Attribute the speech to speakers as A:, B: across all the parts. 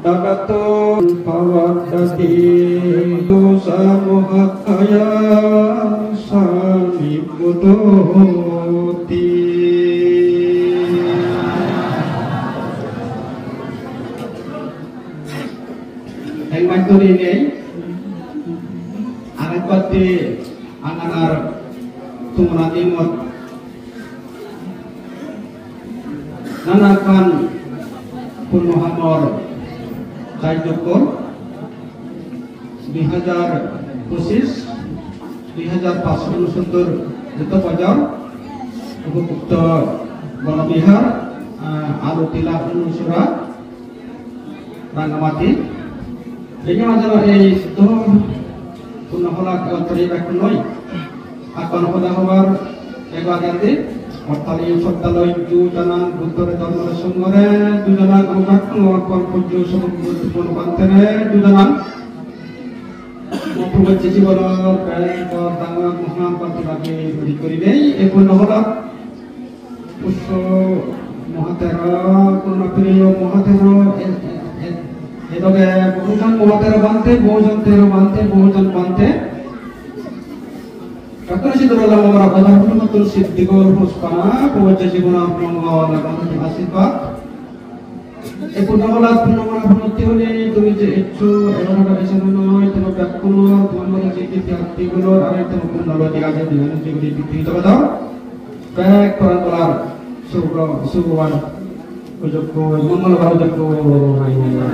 A: Dagato pawadati dosa mohakaya samipudoti. Yang matur ini anak pati anak tumunatimot nanakan punuhanor Jayjokor 2025 Jito Pajar Ukukta Bonabihar Alutila Unusura Rangamati Ini masalah itu punuhola terlibat kunoi akan hodahawar egaganti Ortali Sotaloi Jujanan Buntore Dormore Sumore Jujanan Angkat Ngorkon Puju Sumur Pantere Jujanan Moprubat Cici Bono Kai Kor Tangga Muhammad Pantilagi Budi Epun Nohola Uso Mohatera Kunapiriyo Mohatero Edoge Bohujan Mohatera Bante Bohujan Tero Bante Bohujan Bante Kakak si dalam orang orang pun betul sidikor puspana, kawaja si guna pengawal lakukan asyifa. Punawala punawala penuti oleh tu itu orang orang esenoi temu berkuno, tuan jadi tiap tiga ada temu punawala tiga jadi dengan jadi itu betul. Baik peran suruhan ujungku, mengol baru ujungku mainnya.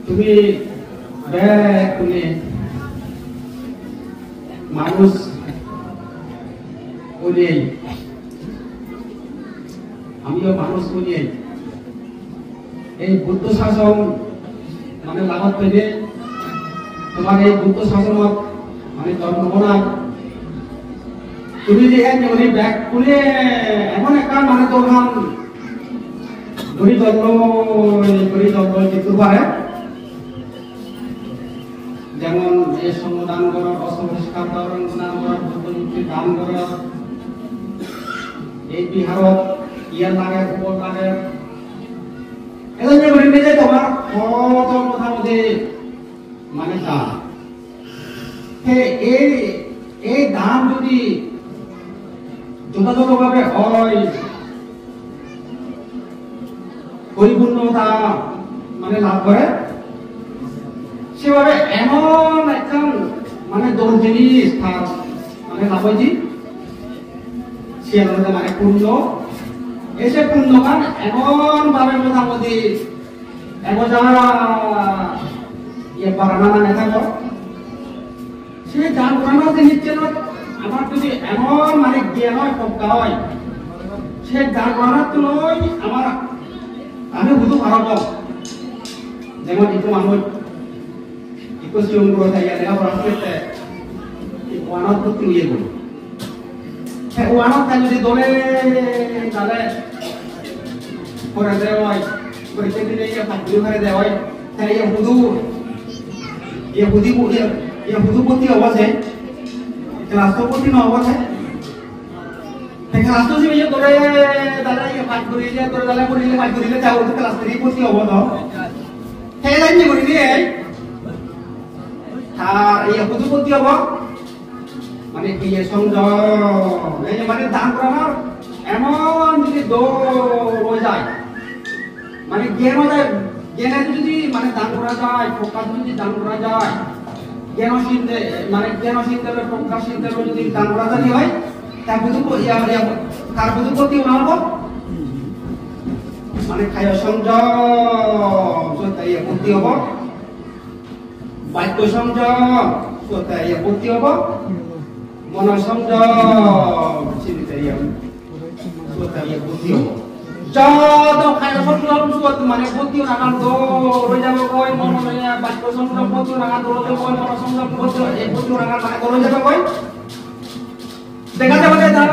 A: তুমি তুমি মানুষ বলিয়াই আমিও মানুষ বলিয়াই এই বুদ্ধ শাসন মানে লাভত পেলে তোমার এই বুদ্ধ শাসনত মানে জন্মগ্রহণ তুমি যে এক মানে ব্যাগ খুলে এমন একটা মানে তোমার ধরি জন্ম যেতে পারে যেমন এই সঙ্গ দান করা অসংস্কার দান করা বুদ্ধমুক্তি দান করা এই বিহারত ইয়ার লাগে খবর লাগে এজন্য বলি যে তোমার কত মোটামুটি মানে দান এই দান যদি যথাযথভাবে হয় পরিপূর্ণতা মানে লাভ করে সেভাবে এমন একটা মানে দোল জিনিস তার মানে লাভজি সে মানে পূর্ণ এসে পূর্ণকান এমন ভাবে মোটামুটি যারা ইয়ে বারানা নেতা কর সে যার বারানাতে নিচ্ছে না আমার যদি এমন মানে জ্ঞান হয় পক্কা হয় সে যার বারানাতে নয় আমার আমি বুঝু খারাপ যেমন itu মানুষ ikut siung guru saya dia orang kita wanat tu tinggi guru wanat kan jadi dole dale pura dewai pura jadi dia pagi hari dewai saya yang budu putih awas kelas tu putih no awas kelas tu sih dia dole dale yang pagi dia dole dale pagi dia jauh tu kelas 3 putih awas no saya lagi guru dia iya butuh apa? Mana iya songjong, ini mana dalam peramar, emang jadi dojai, mana geno itu jadi mana dalam perajai, fokus itu jadi dalam perajai, geno sinte le fokus sinte le jadi dalam perajai ni, tapi butuh iya kar butuh apa? Mana kaya songjong, so iya butuh apa? Baik সংযম সুতা ইয়া বুদ্ধি হবে মন সংযম চিন্তা ইয়া সুতা ইয়া বুদ্ধি হবে যত খায় সব সুত মানে বুদ্ধি রাখান তো রয়ে যাবে কই মন ইয়া বাক্য সংযম বুদ্ধি রাখান তো রয়ে কই মন সংযম বুদ্ধি এই বুদ্ধি রাখান মানে রয়ে যাবে কই দেখা যাবে না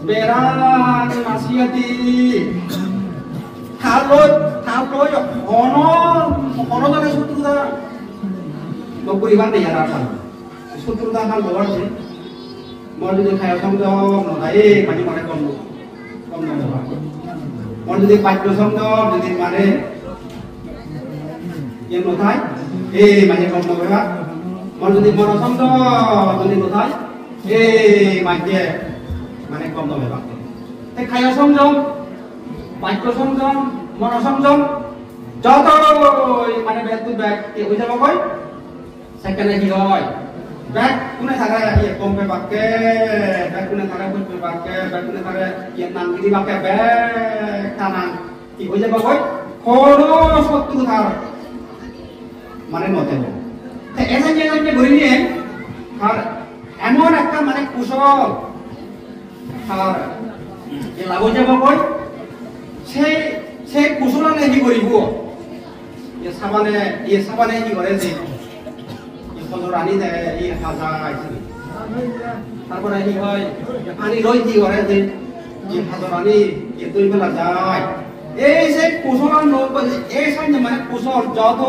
A: বেরান মাসিয়াতি থালো অন জায়গায় সূত্র নকরিবার নেই আর আঠাল শত্রুতা খাল বলার যে মর যদি খায় শব্দ নয় মানে মনে কম কম নয় মর যদি বাক্য শব্দ যদি মানে yang notai banyak kau mau berapa mau jadi mono somdo jadi notai banyak mana kau mau berapa kaya somdo baik somdo mono somdo jatuh mana betul baik itu siapa kau second lagi kau baik kuna thara ya kompe pakai baik kuna thara kompe pakai baik kuna thara yang nang ini pakai baik kanan itu siapa kau kono satu thara মানে মতে হবে তো এসে যে বলি নিয়ে আর এমন একটা মানে কুশল আর যে লাভ যাব কই সেই কুশলনে কি করিব এ সাবানে কি করে যে ফজর আনি দেয় এই ভাজা আইছে তারপরে কি হয় পানি রই কি করে যে ফজর আনি এ দুই বেলা যায় এই যে কুশল এই সাইনে মানে কুশল যত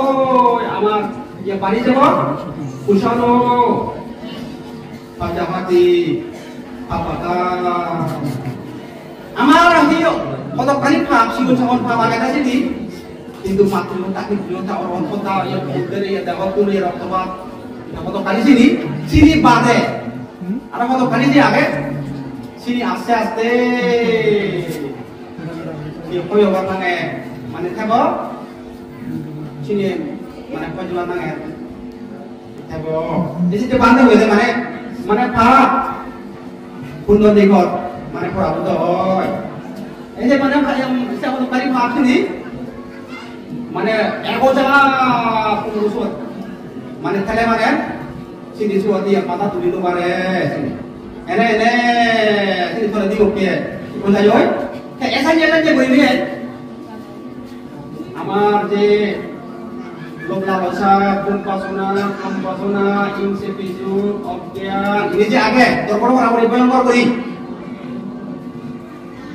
A: আমার ইয়ে বাড়ি যাব কুশল পাজামাতি পাপাকা আমার হিও কত কানি ভাব সিগুন সাগন ভাব আগে আছে কিন্তু মাত্র তাকে প্রিয়তা আর অন্ততা ইয়ে ভুলদের ইয়ে দেহ তুলে রক্তপাত কত কানি চিনি বাদে আর কত কানি দিয়ে আগে চিনি আস্তে আস্তে কই হবার মানে থাকো চিনি মানে কজলা নাঙে থাকো এই যে বান্ধব হয়েছে মানে ভাব পূর্ণ দিগত মানে পরাভূত হয় এই যে মানে পারি ভাব চিনি মানে একজা পুরুষ মানে থালে মানে চিনি চুয়া দিয়ে মাথা তুলিতে পারে এনে এনে চিনি ধরে দি ওকে বোঝাই হয় এসা যে বই নিয়ে আমার যে লোকলা ভাষা কোন পাসনা কম পাসনা ইনসে পিছু অজ্ঞান এই যে আগে তোর বড় বড় আমরা ভয়ঙ্কর করি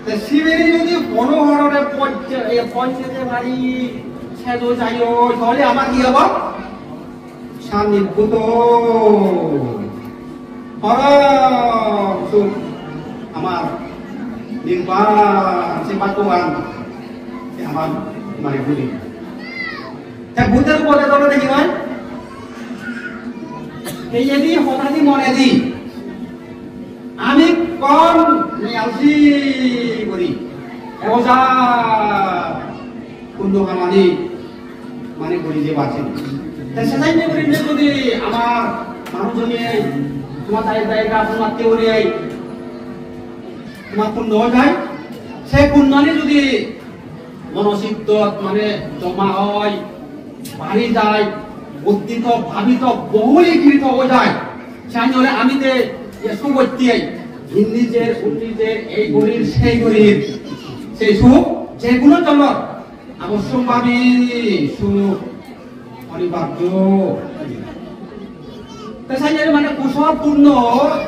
A: তে শিবের যদি বনহরণে পঞ্চায়েতে বাড়ি সেজো যাইও তাহলে আমার কি হবে সান্নিভূত পরম আমার নির্বাণ সেবা Tuhan আমার মানে বলি তা বুদ্ধের উপরে তোমরা দেখি ভাই এই যদি হঠাৎই মনে দি আমি কোন নিয়ালসি করি এবজা কুন্দ কামানি মানে করি যে বাঁচে তা সেটাই করি যদি আমার মানুষজনে তোমার জায়গা তোমার তেউরি তোমার পুণ্য যায় সেই পুণ্যনি যদি মনসিদ্ধ মানে জমা হয় বাড়ি যায় উদ্দিত ভাবিত বহুলীকৃত হয়ে যায় সেই জন্য আমি যে সুবর্তী নিজের উন্নিজের এই গরির সেই গরির সেই সুখ যেগুলো জন্য আবশ্যকভাবে সুখ অনিবার্য সেই জন্য মানে কুশল পূর্ণ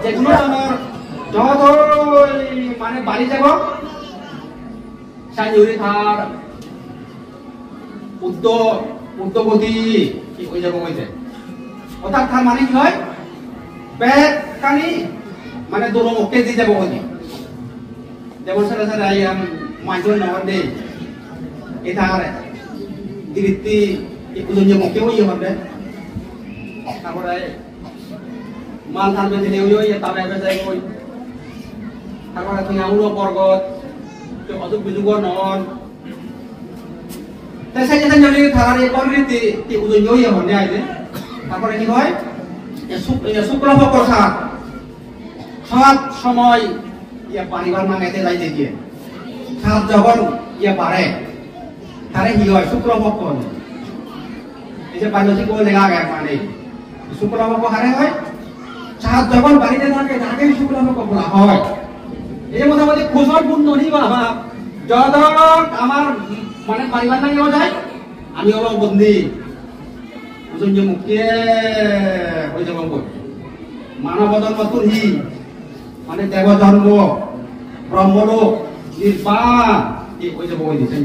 A: যেগুলো আমার যত মানে বাড়ি যাব সাইজুরি থার উদ্যোগতি কি হয়ে যাব কইতে অর্থাৎ তার মানে কি হয় পেট কানি মানে দোনো মুখে দিয়ে যাব কইতে যেমন সারা সারা আইয়াম মাইজন নহর দে এটার দিরিতি ইকুজন্য মুখে হই হবে তারপরে মাল থানবে দিলে হই তাবে যাই কই তারপরে তুমি আউলো পর্বত তো অদুক বিজুগর নন তাই সেই যেখানে যদি থারারে করিতে তি উজন্য হই হবে আইলে তারপরে কি হয় শুক্রপক্ষ সাত সাত সময় ইয়া পারিবার নামেতে যাই দেখিয়ে সাত যখন ইয়া পারে তারে কি হয় শুক্রপক্ষ এই যে বায়োলজি লেখা আগে মানে শুক্রপক্ষ হারে হয় সাত যখন বাড়িতে থাকে তাকে শুক্রপক্ষ বলা হয় এই মোটামুটি কুশল পূর্ণ নি বাবা যত আমার মানে পারিবার নামেও যায় আমি হলো বন্দি উজন্য মুক্তি হয়ে যাব মানব জন্ম তুহি মানে দেব জন্ম ব্রহ্মলোক নির্বাণ এই হয়ে যাব ওই দিছে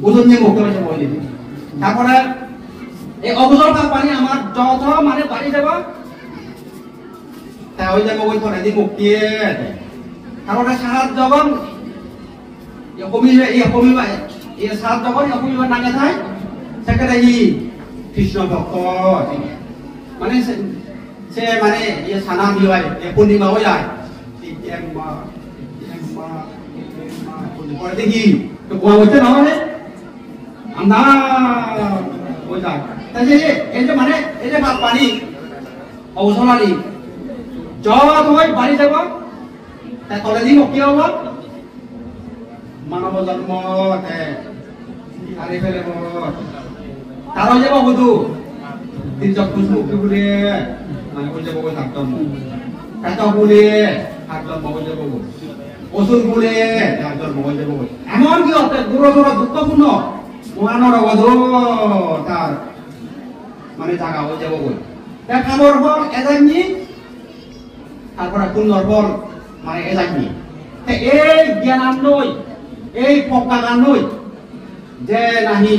A: উজন্য মুক্তি হয়ে যাব ওই দিছে তারপরে এই অবসর ভাগ পানি আমার যত মানে বাড়ি যাব তা হয়ে যাব ওই থরে দি মুক্তিয়ে কারণ সাত যখন কমিবা এই সাত যখন কমিবা নাগে থাই সেখানে কৃষ্ণ ভক্ত মানে সে মানে সানা দিওয়াই পূর্ণিমা হয়ে যায় পরে দেখি তো কোয়া হচ্ছে না মানে আমরা ওই যায় তাই যে এই যে মানে এই যে পানি ঔষধানি যত হয় বাড়ি যাব তাই তলে দিব কি হব মানব জন্ম হারি ফেলেব তার হয়ে যাব বুধু তিনজক মুক্তি বলে মানে হয়ে যাব থাকতাম কাটা বলে থাকতাম হয়ে যাব ওষুধ বলে থাকতাম হয়ে যাব এমন কি হতে গুরুতর দুঃখপূর্ণ মহানর তার মানে জায়গা হয়ে যাব খাবার পর এজানি তারপরে পুণ্যর পর মানে এজানি এই জ্ঞান নই এই পক্কা গান নই যে নাহি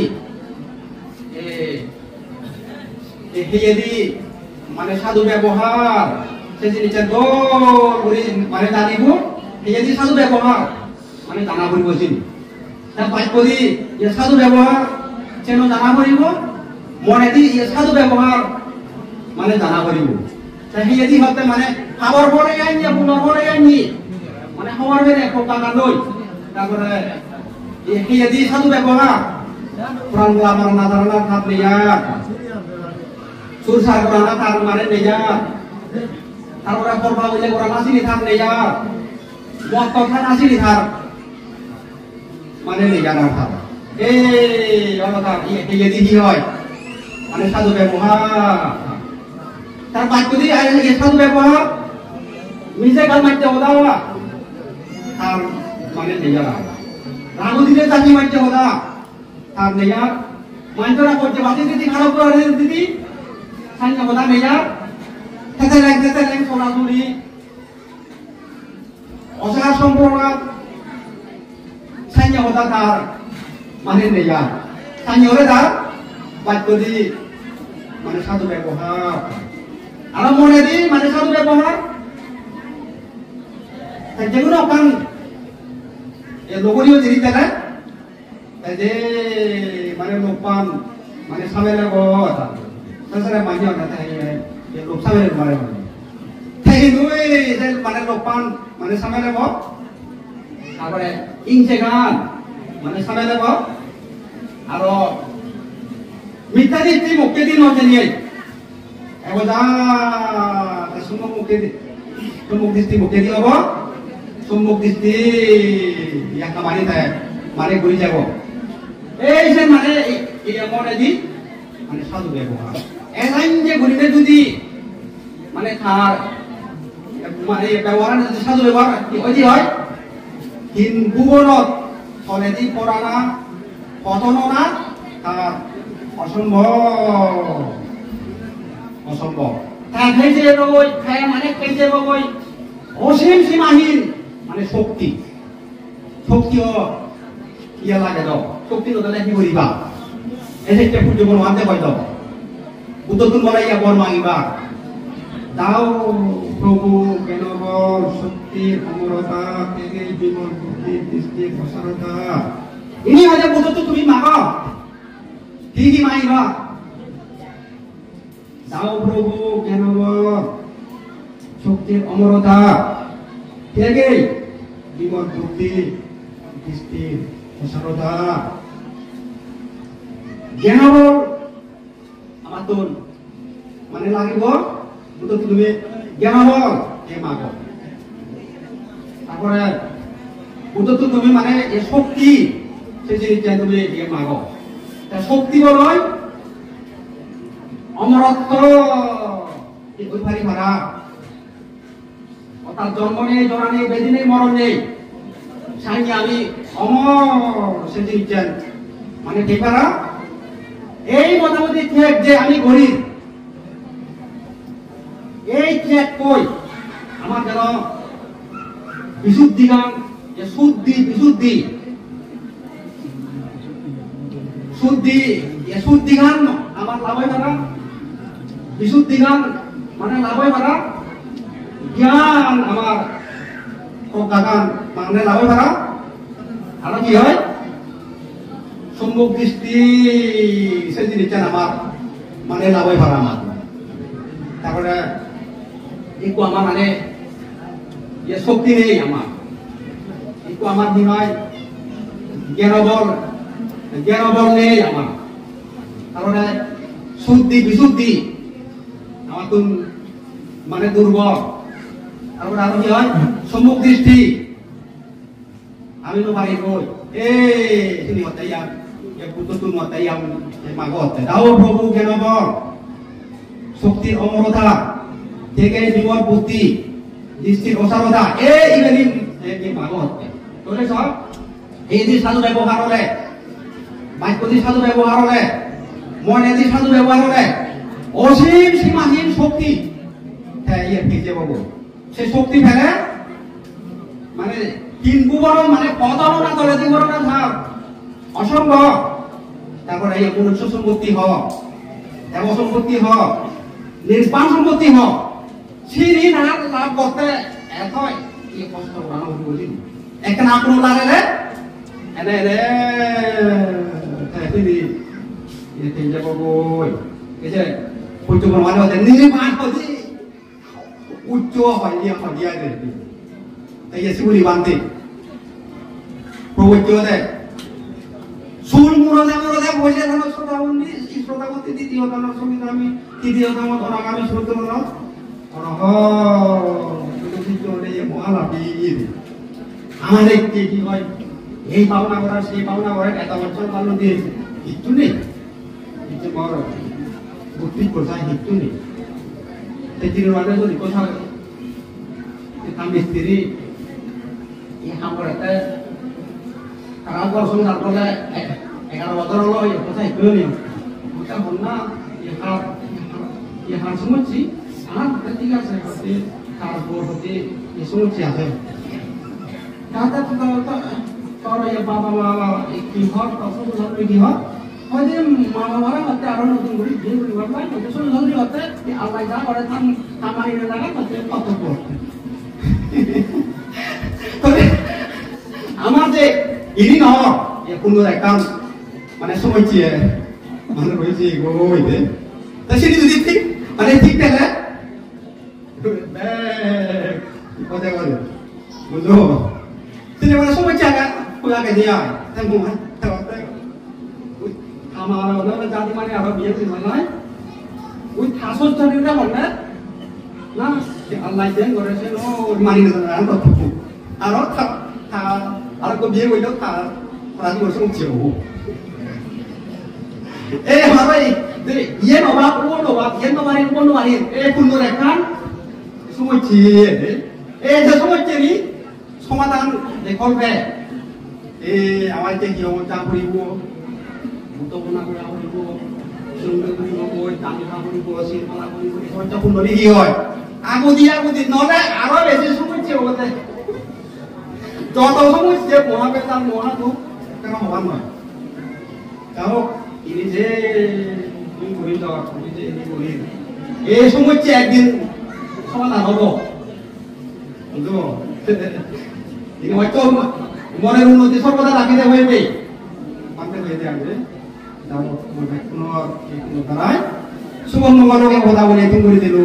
A: মানে সাধু ব্যবহার সে জিনিসের দল করে মানে জানিব সেই সাধু ব্যবহার মানে জানা করিবছিল বাক্য দি সাধু ব্যবহার যেন জানা করিব মনে দি সাধু ব্যবহার মানে জানা করিব সেই হতে মানে খাবার পরে আইনি পুনর পরে আইনি মানে খাবার বেড়ে পক্কা গান নই তারপরে সেই সাধু ব্যবহার পুরাণ গুলা আমার না জানা থাক নেয়া সুরসার করা তার মানে নেয়া তারপরে করবা বলে করা নাসিনি থাক নেয়া মত কথা নাসিনি থাক মানে নেয়া না থাক এই অলকা এই যদি কি হয় মানে সাধু ব্যবহার তার বাক্য দিয়ে এই সাধু ব্যবহার নিজে কাল মাইতে হদা তার মানে নেয়া রাগু দিলে চাকরি মাইতে হদা তার নেয়া মাইতরা করতে বাতি দিদি খারাপ করে দিদি সাইনা হদা নেয়া তেতে লেং সরাসরি অসার সম্পর্ক সাইনা হদা তার মানে নেয়া সাইনা হলে তার বাক্য দি মানে সাধু ব্যবহার আর মনে দি মানে সাধু ব্যবহার যেগুলো কান লগরীয় জিনিস দেয় যে মানে লোকপান মানে সামেলে কথা তাছাড়া মাঝে না লোক সামেলে মারে তাই নুই মানে লোকপান মানে সামেলে তারপরে ইংসে গান মানে সামেলে আর মিথ্যা দিচ্ছি মুক্তি দিন হচ্ছে নিয়ে একদা সম্মুখ মুক্তি সম্মুখ দৃষ্টি মুক্তি দি হব সম্মুখ দৃষ্টি একটা মানি থাকে মানে ঘুরে যাব এই যে মানে মনে দি মানে সাধু ব্যবহার এলাইন যে ঘুরিলে যদি মানে তার মানে ব্যবহার যদি সাধু ব্যবহার ওই যে হয় হিন ভুবনত চলে দি পড়ানা পতন না তার অসম্ভব অসম্ভব তাই খাইছে রই খায় মানে খাইছে রই অসীম সীমাহীন মানে শক্তি শক্তিও ইয়া লাগে দাও শক্তি নদলে কি করিবা এসে পুজো বল আনতে কই দাও উত্তর বলাইয়া বর মাগিবা দাও প্রভু কেনবল শক্তি অমরতা তেগে জীবন বুদ্ধি দৃষ্টি প্রসারতা ইনি হলে বুঝো তো তুমি মাগো কি মাগিবা দাও প্রভু কেনবল শক্তির অমরতা তেগে জীবন বুদ্ধি দৃষ্টি প্রসারতা জ্ঞান আমার তো মানে লাগিব তো তুমি জ্ঞান বল এ মাগ তারপরে তো তুমি মানে এ শক্তি সে জিনিসটা তুমি এ মাগ শক্তি বলয় অমরত্ব ওই ভারি ভাড়া অর্থাৎ জন্ম নেই জরা নেই বেদি নেই মরণ নেই সাইনি আমি অমর সে জিনিসটা মানে ঠিক পারা এই মোটামুটি ঠিক যে আমি গরিব এই ঠিক কই আমার যেন বিশুদ্ধি গান যে শুদ্ধি বিশুদ্ধি শুদ্ধি শুদ্ধি গান আমার লাভই মারা বিশুদ্ধি গান মানে লাভই মারা জ্ঞান আমার প্রজ্ঞা গান মানে লাভই মারা আর কি হয় সম্মুখ দৃষ্টি সেই জিনিসটা আমার মানে লাভই মারা আমার তারপরে একটু আমার মানে শক্তি নেই আমার একটু আমার কি হয় জ্ঞানবল নেই আমার তারপরে শুদ্ধি বিশুদ্ধি আমার তো মানে দুর্বল তারপরে আরো কি হয় সম্মুখ দৃষ্টি আমি তো পারি কই তিনি হতাইয়া পুত্র তুমি হতাইয়া মাগ হতে দাও প্রভু জ্ঞানবল শক্তির অমরতা থেকে বিমল বুদ্ধি দৃষ্টির অসারতা ইভেনিং মাগ হতে তোলে সব এই যে সাধু ব্যবহার হলে বাক্যদি সাধু ব্যবহার হলে মনেদি সাধু ব্যবহার হলে অসীম সীমাহীন শক্তি ফিরে পাবো সে শক্তি ফেলে মানে তিন ভুবন মানে পদাবনা করে দিবরণা থাক অসম্ভব তারপরে এই মনুষ্য সম্পত্তি হ দেব সম্পত্তি হ নির্বাণ সম্পত্তি হ সিঁড়ি না লাভ করতে এত কষ্ট করানো বলি একটা না কোনো লাগে রে এনে রে তিনি ফিরে পাবো এই যে উচ্চ মানে হচ্ছে নির্বাণ হচ্ছে উচ্চ হয় দিয়া রে এই যে শিবলি বান্তি প্রবচ্চ দেয় সুর মুরদে বসে ধরো শ্রোতাবন্দি শ্রোতাবন্দি দ্বিতীয় ধরনের সঙ্গীত আমি তৃতীয় ধর্ম ধরাগামী শ্রোত মহালাভী আমাদের কি হয় এই পাওনা করা সেই পাওনা করে এত বছর পালন দিয়ে কিচ্ছু নেই কিচ্ছু বড় বুদ্ধি কোথায় কিচ্ছু নেই সেই দিনের আগে যদি কোথাও স্বামী স্ত্রী আমার একটা খারাপ সংসার করলে 11 বছর হলো কোথায় কেউ নেই ওটা বল না হার সমুচি আমার ঠিক আছে হতে খারাপ হতে এই সমুচি আছে দাদা তোর বাবা মা কি হয় তখন ধরবে কি হয় হয়তো মা বাবারা হতে আরো নতুন করে বিয়ে পরিবার পায় নতুন ধরবে হতে আল্লাহ যা করে থামাই না লাগা হতে কত করতে আমার যে ইনি নহর কোনো একটা মানে সময় চিয়ে মানে রয়েছে গইতে তা সেটি যদি ঠিক মানে ঠিক পেলে কথা বলে বুঝলো তিনি মানে সময় চাকা কোয়াকে দিয়া তাই মোহন আমার ওরা জাতি মানে আরো বিয়ে করে নয় ওই থাসর জানিটা বললে না আল্লাহ দেন করেছে ও মানি না আর তো আর তো বিয়ে হইলো তারা কি বলছে উঠছে ও এই হারাই যে ইয়ে নবা ও নবা ইয়ে নবারি ও নবারি এই পূর্ণ রেখান সময় চিয়ে এই যে সময় চিনি সমাধান করবে এই আমার যে কি অবস্থা করিব উত্তপনা করে করিব সুন্দর করিব ওই তামিলা করিব শিরমালা করিব সহ্য কুণ্ডলী কি হয় আগদি নহলে আরো বেশি সময় চিয়ে হতে যত সময় যে মহাবেদান মহাদুখ কেন হবার নয় কারণ ইনি যে তুমি করি যাওয়া তুমি যে ইনি করি এই সময় একদিন সমাধান হবো বুঝলো ইনি হয়তো মনের উন্নতি সর্বদা রাখিতে হইবে মানতে হইতে আসবে কোনো দ্বারায় সুবর্ণ মনকে কথা বলে তুমি করে দিল